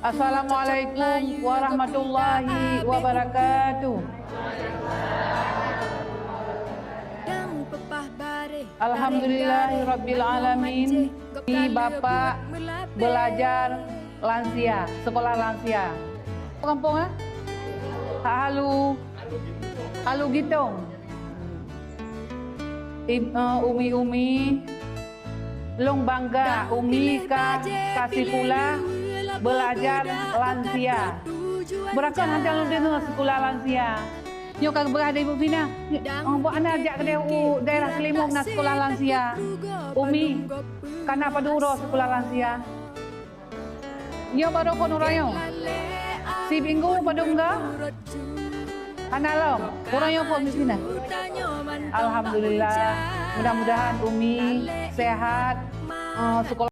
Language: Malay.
Assalamualaikum warahmatullahi wabarakatuh. Alhamdulillahirabbil alamin. Ini Bapak belajar lansia, sekolah lansia. Kampung ah? Halu Gitong. Umi Long bangga Umi kasih pula belajar lansia. Berapa nanti lu dengar sekolah lansia? Nyok kagak berada Ibu Vina. Buat anak ajak ke daerah Selimung na sekolah lansia. Umi, kenapa dulu sekolah lansia? Nyok baru pun urayo. Si Minggu pada enggak? Analog, urayo pun di sini. Alhamdulillah. Mudah-mudahan Umi sehat. Sekolah